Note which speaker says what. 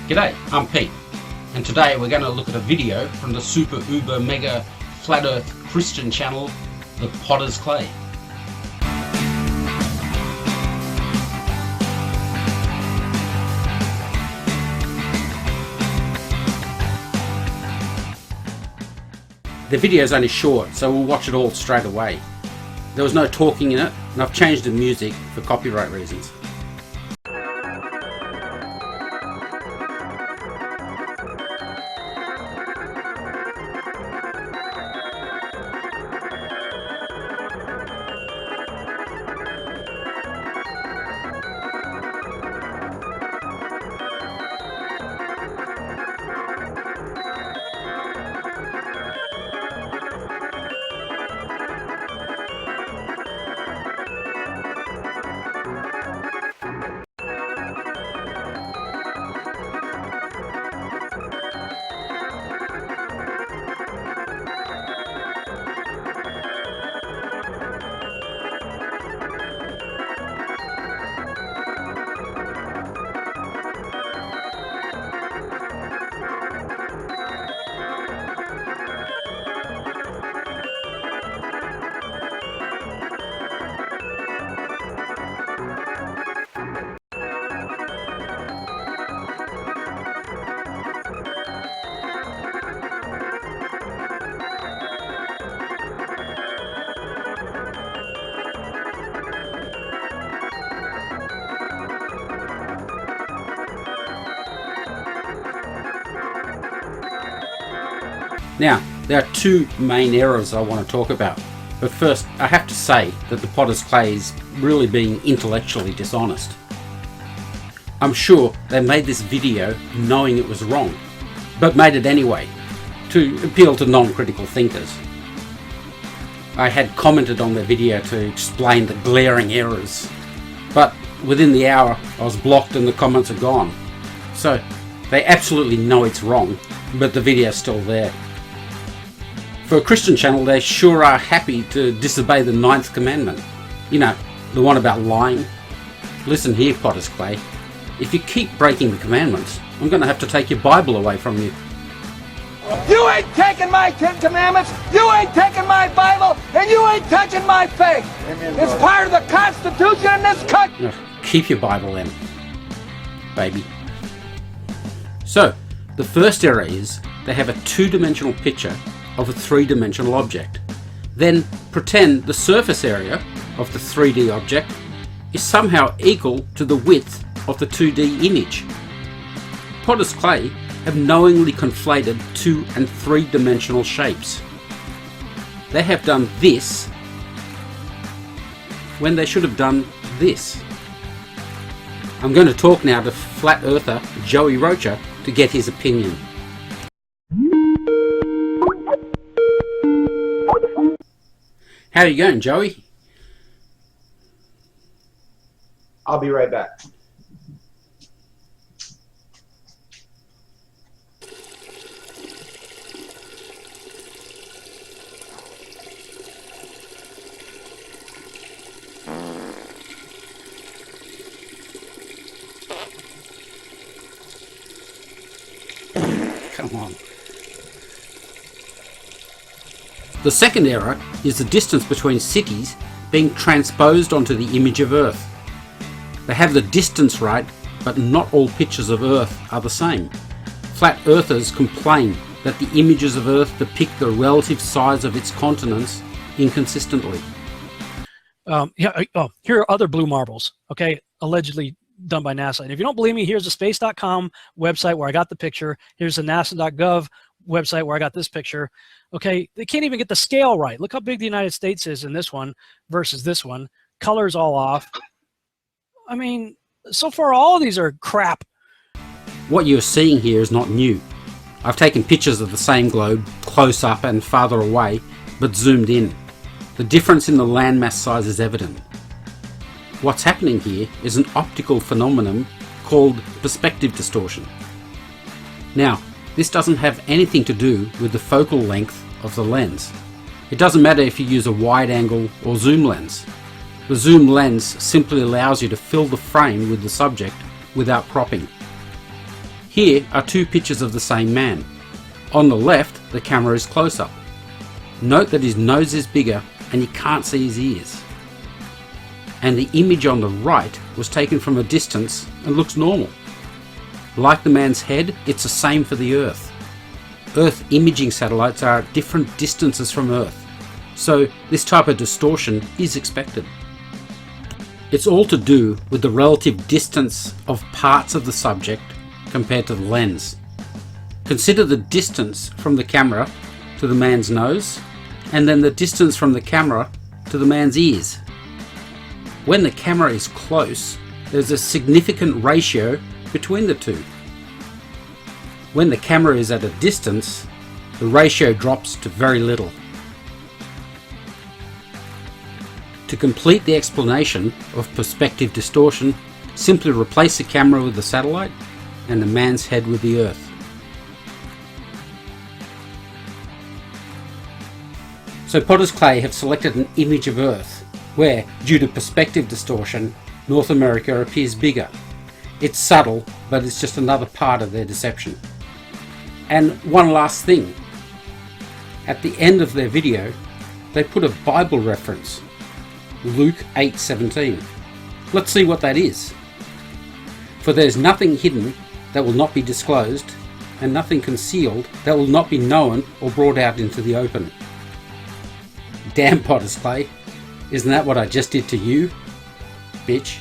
Speaker 1: G'day, I'm Pete, and today we're going to look at a video from the super uber mega flat earth Christian channel, ThePottersClay. The video is only short, so we'll watch it all straight away. There was no talking in it, and I've changed the music for copyright reasons. Now, there are two main errors I want to talk about, but first I have to say that ThePottersClay is really being intellectually dishonest. I'm sure they made this video knowing it was wrong, but made it anyway, to appeal to non-critical thinkers. I had commented on their video to explain the glaring errors, but within the hour I was blocked and the comments are gone. So they absolutely know it's wrong, but the video's still there. For a Christian channel, they sure are happy to disobey the 9th commandment. You know, the one about lying. Listen here, ThePottersClay. If you keep breaking the commandments, I'm going to have to take your Bible away from you.
Speaker 2: You ain't taking my 10 commandments, you ain't taking my Bible, and you ain't touching my faith. Amen, it's part of the Constitution in this country.
Speaker 1: Keep your Bible then, baby. So, the first error is they have a two-dimensional picture of a three-dimensional object. Then pretend the surface area of the 3D object is somehow equal to the width of the 2D image. ThePottersClay have knowingly conflated 2 and 3-dimensional shapes. They have done this when they should have done this. I'm going to talk now to flat earther Joey Rocha to get his opinion. How are you going, Joey?
Speaker 3: I'll be right back.
Speaker 1: Come on. The second error is the distance between cities being transposed onto the image of Earth. They have the distance right, but not all pictures of Earth are the same. Flat earthers complain that the images of Earth depict the relative size of its continents inconsistently.
Speaker 4: Here are other blue marbles, okay, allegedly done by NASA. And if you don't believe me, here's the space.com website where I got the picture. Here's the nasa.gov website where I got this picture. Okay, they can't even get the scale right. Look how big the United States is in this one versus this one. Color's all off. I mean, so far all of these are crap.
Speaker 1: What you're seeing here is not new. I've taken pictures of the same globe close up and farther away, but zoomed in. The difference in the landmass size is evident. What's happening here is an optical phenomenon called perspective distortion. Now, this doesn't have anything to do with the focal length of the lens. It doesn't matter if you use a wide angle or zoom lens. The zoom lens simply allows you to fill the frame with the subject without cropping. Here are two pictures of the same man. On the left, the camera is close up. Note that his nose is bigger and you can't see his ears. And the image on the right was taken from a distance and looks normal. Like the man's head, it's the same for the Earth. Earth imaging satellites are at different distances from Earth, so this type of distortion is expected. It's all to do with the relative distance of parts of the subject compared to the lens. Consider the distance from the camera to the man's nose, and then the distance from the camera to the man's ears. When the camera is close, there's a significant ratio between the two. When the camera is at a distance, the ratio drops to very little. To complete the explanation of perspective distortion, simply replace the camera with the satellite and the man's head with the Earth. So ThePottersClay have selected an image of Earth where, due to perspective distortion, North America appears bigger. It's subtle, but it's just another part of their deception. And one last thing. At the end of their video, they put a Bible reference, Luke 8:17. Let's see what that is. For there's nothing hidden that will not be disclosed, and nothing concealed that will not be known or brought out into the open. Damn ThePottersClay, isn't that what I just did to you, bitch?